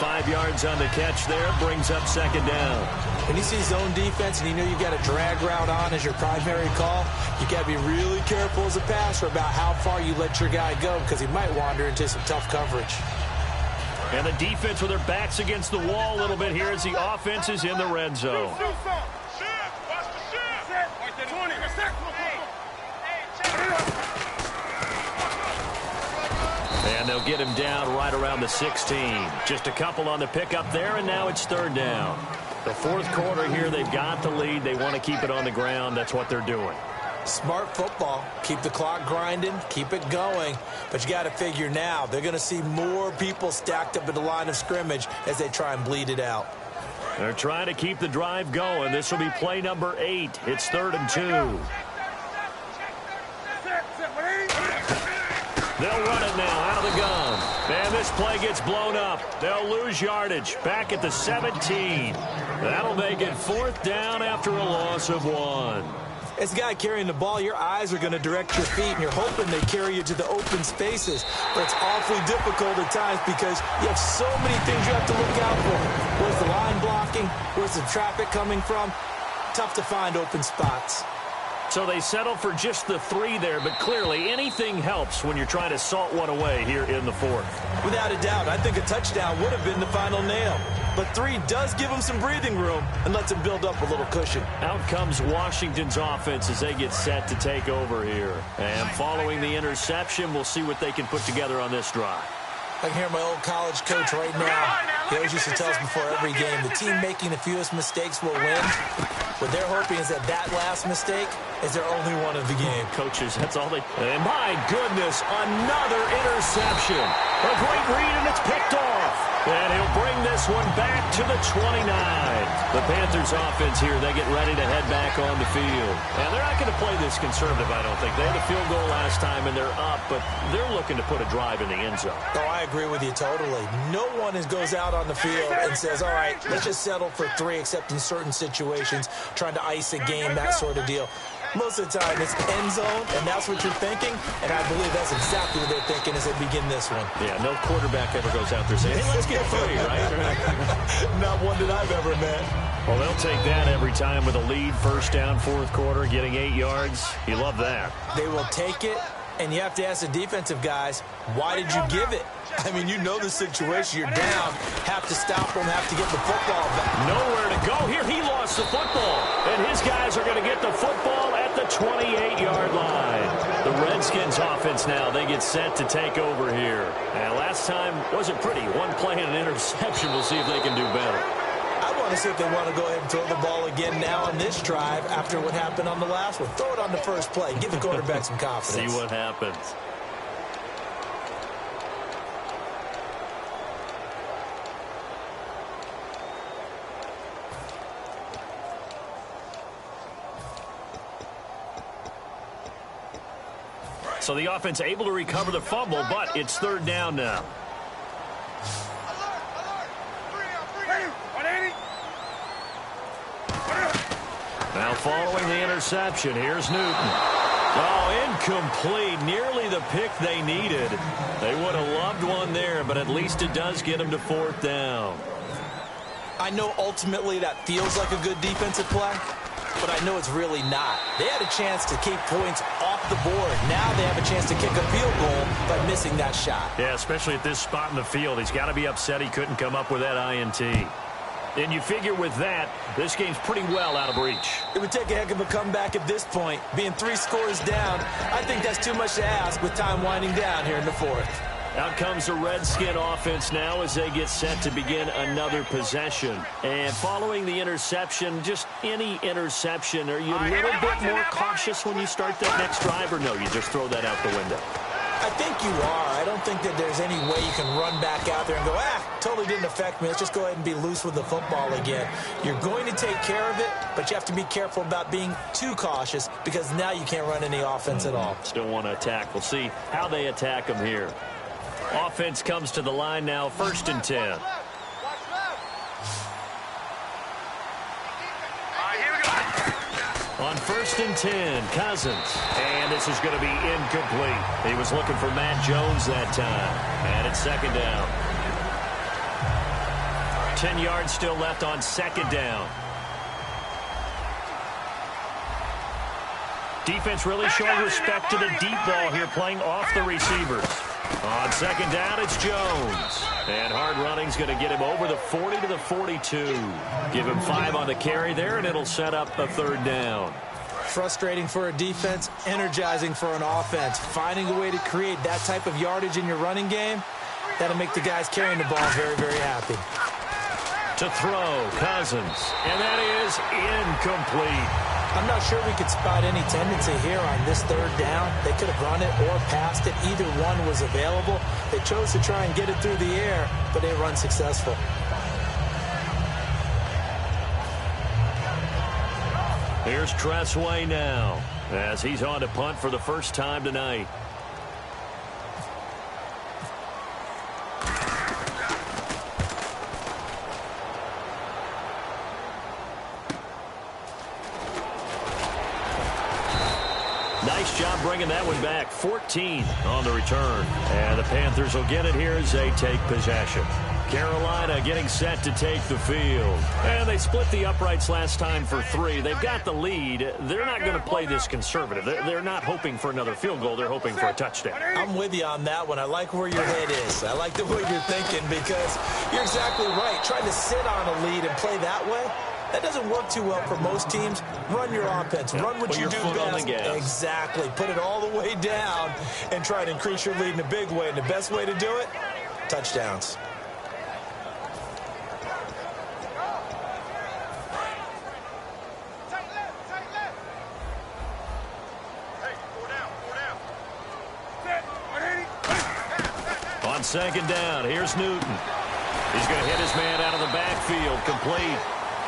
5 yards on the catch there. Brings up second down. When you see zone defense and you know you've got a drag route on as your primary call, you got to be really careful as a passer about how far you let your guy go because he might wander into some tough coverage. And the defense with their backs against the wall a little bit here as the offense is in the red zone. And they'll get him down right around the 16. Just a couple on the pickup there, and now it's third down. The fourth quarter here, they've got the lead. They want to keep it on the ground. That's what they're doing. Smart football. Keep the clock grinding. Keep it going. But you got to figure now they're going to see more people stacked up at the line of scrimmage as they try and bleed it out. They're trying to keep the drive going. This will be play number 8. It's 3rd and 2. They'll run it now out of the gun. And this play gets blown up. They'll lose yardage. Back at the 17. That'll make it 4th down after a loss of 1. As a guy carrying the ball, your eyes are going to direct your feet, and you're hoping they carry you to the open spaces. But it's awfully difficult at times because you have so many things you have to look out for. Where's the line blocking? Where's the traffic coming from? Tough to find open spots. So they settle for just the 3 there, but clearly anything helps when you're trying to salt one away here in the 4th. Without a doubt, I think a touchdown would have been the final nail. But 3 does give them some breathing room and lets them build up a little cushion. Out comes Washington's offense as they get set to take over here. And following the interception, we'll see what they can put together on this drive. I can hear my old college coach right now. He always used to tell us before every game, the team making the fewest mistakes will win. What they're hoping is that last mistake is their only one of the game. Coaches, that's all they... And my goodness, another interception. A great read, and it's picked off. And he'll bring this one back to the 29. The Panthers offense here, they get ready to head back on the field. And they're not going to play this conservative, I don't think. They had a field goal last time, and they're up, but they're looking to put a drive in the end zone. Oh, I agree with you totally. No one goes out on the field and says, all right, let's just settle for 3, except in certain situations, trying to ice a game, that sort of deal. Most of the time, it's end zone, and that's what you're thinking, and I believe that's exactly what they're thinking as they begin this one. Yeah, no quarterback ever goes out there saying, hey, let's get 3, right? Not one that I've ever met. Well, they'll take that every time with a lead, first down, 4th quarter, getting 8 yards. You love that. They will take it, and you have to ask the defensive guys, why did you give it? I mean, you know the situation. You're down. Have to stop them. Have to get the football back. Nowhere to go. Here, he lost the football. And his guys are going to get the football at the 28-yard line. The Redskins offense now, they get set to take over here. And last time wasn't pretty. One play and an interception. We'll see if they can do better. I want to see if they want to go ahead and throw the ball again now on this drive after what happened on the last one. Throw it on the first play. Give the quarterback some confidence. See what happens. So the offense able to recover the fumble, but it's 3rd down now. Now following the interception, here's Newton. Oh, incomplete. Nearly the pick they needed. They would have loved one there, but at least it does get them to 4th down. I know ultimately that feels like a good defensive play, but I know it's really not. They had a chance to keep points off the board. Now they have a chance to kick a field goal by missing that shot. Yeah, especially at this spot in the field. He's got to be upset he couldn't come up with that INT. And you figure with that, this game's pretty well out of reach. It would take a heck of a comeback at this point. Being 3 scores down, I think that's too much to ask with time winding down here in the 4th. Out comes the Redskin offense now as they get set to begin another possession. And following the interception, just any interception, are you a little bit more cautious when you start that next drive, or no, you just throw that out the window? I think you are. I don't think that there's any way you can run back out there and go, totally didn't affect me. Let's just go ahead and be loose with the football again. You're going to take care of it, but you have to be careful about being too cautious because now you can't run any offense at all. Still want to attack. We'll see how they attack them here. Offense comes to the line now, 1st and 10. On 1st and 10, Cousins. And this is going to be incomplete. He was looking for Matt Jones that time. And it's 2nd down. 10 yards still left on second down. Defense really showing respect to the deep ball here, playing off the receivers. On second down, it's Jones. And hard running's going to get him over the 40 to the 42. Give him 5 on the carry there, and it'll set up a third down. Frustrating for a defense, energizing for an offense. Finding a way to create that type of yardage in your running game, that'll make the guys carrying the ball very, very happy. To throw, Cousins. And that is incomplete. I'm not sure we could spot any tendency here on this third down. They could have run it or passed it. Either one was available. They chose to try and get it through the air, but they were unsuccessful. Here's Tressway now, as he's on to punt for the first time tonight. Nice job bringing that one back. 14 on the return. And the Panthers will get it here as they take possession. Carolina getting set to take the field. And they split the uprights last time for 3. They've got the lead. They're not going to play this conservative. They're not hoping for another field goal. They're hoping for a touchdown. I'm with you on that one. I like where your head is. I like the way you're thinking because you're exactly right. Trying to sit on a lead and play that way, that doesn't work too well for most teams. Run your offense. Run what you do best. Exactly. Put it all the way down and try to increase your lead in a big way. And the best way to do it, touchdowns. On second down, here's Newton. He's going to hit his man out of the backfield, complete.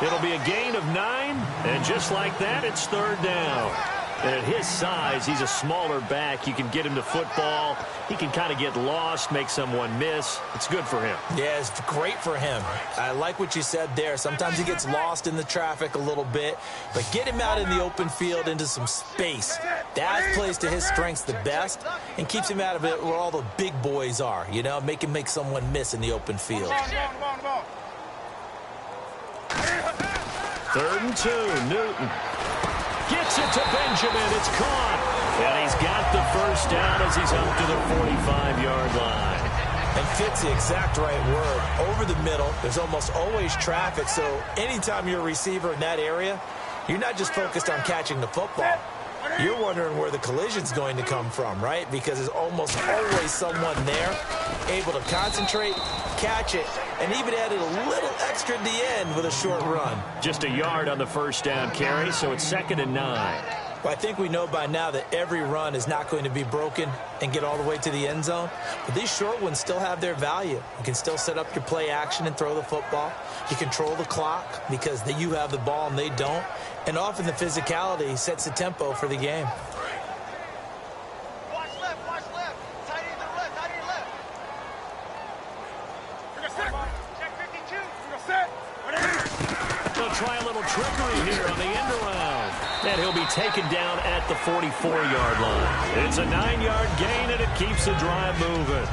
It'll be a gain of 9, and just like that, it's third down. And at his size, he's a smaller back. You can get him to football. He can kind of get lost, make someone miss. It's good for him. Yeah, it's great for him. I like what you said there. Sometimes he gets lost in the traffic a little bit, but get him out in the open field into some space. That plays to his strengths the best and keeps him out of it where all the big boys are, you know, make him make someone miss in the open field. 3rd and 2, Newton. Gets it to Benjamin. It's caught. And he's got the first down as he's up to the 45-yard line. And fits the exact right word. Over the middle, there's almost always traffic, so anytime you're a receiver in that area, you're not just focused on catching the football. You're wondering where the collision's going to come from, right? Because there's almost always someone there able to concentrate, catch it, and even added a little extra at the end with a short run. Just a yard on the first down carry, so it's 2nd and 9. Well, I think we know by now that every run is not going to be broken and get all the way to the end zone. But these short ones still have their value. You can still set up your play action and throw the football. You control the clock because you have the ball and they don't. And often the physicality sets the tempo for the game. Watch left, tight end to the left, tight end to the left. Check 52, They'll try a little trickery here on the end around. And he'll be taken down at the 44-yard line. It's a 9-yard gain, and it keeps the drive moving.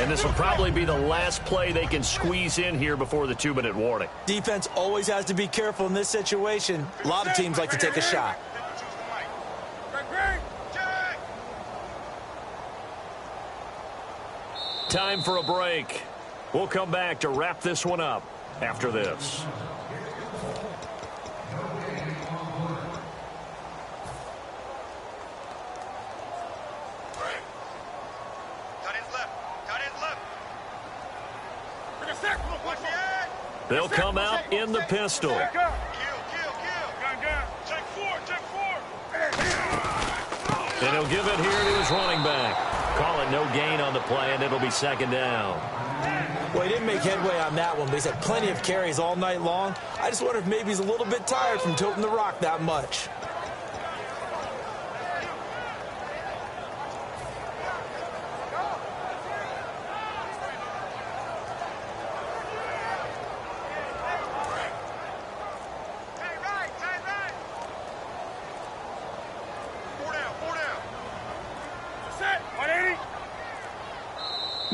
And this will probably be the last play they can squeeze in here before the 2-minute warning. Defense always has to be careful in this situation. A lot of teams like to take a shot. Time for a break. We'll come back to wrap this one up after this. They'll come out in the pistol. Check 4. And he'll give it here to his running back. Call it no gain on the play, and it'll be 2nd down. Well, he didn't make headway on that one, but he's had plenty of carries all night long. I just wonder if maybe he's a little bit tired from tilting the rock that much.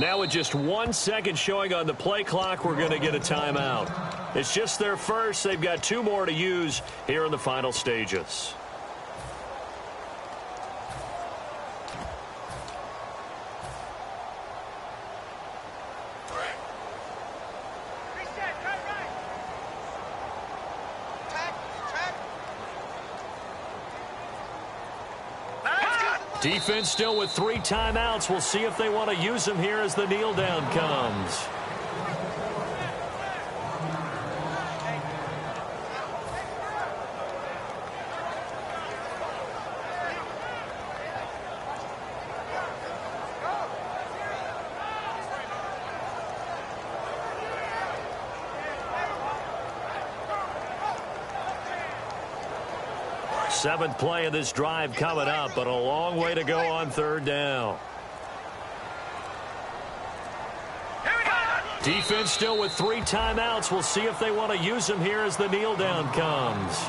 Now with just 1 second showing on the play clock, we're going to get a timeout. It's just their first. They've got 2 more to use here in the final stages. Defense still with 3 timeouts. We'll see if they want to use them here as the kneel down comes. Seventh play of this drive coming up, but a long way to go on 3rd down. Defense still with 3 timeouts. We'll see if they want to use them here as the kneel down comes.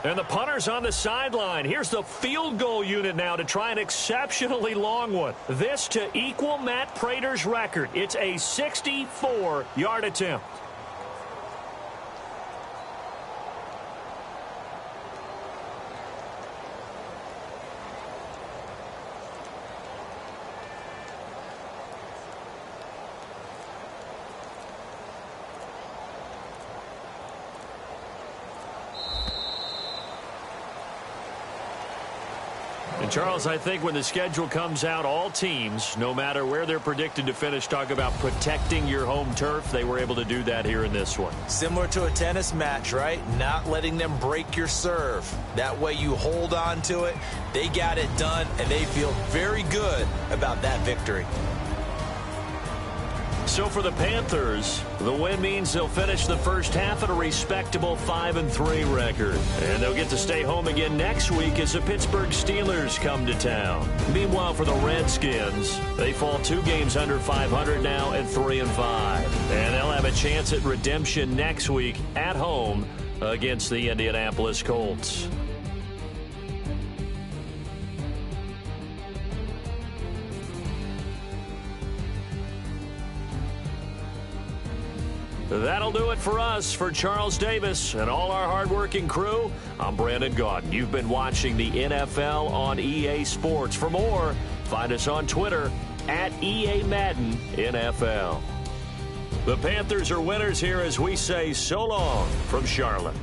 And the punter's on the sideline. Here's the field goal unit now to try an exceptionally long one. This to equal Matt Prater's record. It's a 64-yard attempt. Charles, I think when the schedule comes out, all teams, no matter where they're predicted to finish, talk about protecting your home turf. They were able to do that here in this one. Similar to a tennis match, right? Not letting them break your serve. That way you hold on to it. They got it done, and they feel very good about that victory. So for the Panthers, the win means they'll finish the first half at a respectable 5-3 record. And they'll get to stay home again next week as the Pittsburgh Steelers come to town. Meanwhile, for the Redskins, they fall 2 games under 500 now at 3-5. And they'll have a chance at redemption next week at home against the Indianapolis Colts. That'll do it for us. For Charles Davis and all our hardworking crew, I'm Brandon Gaudin. You've been watching the NFL on EA Sports. For more, find us on Twitter at EA Madden NFL. The Panthers are winners here as we say so long from Charlotte.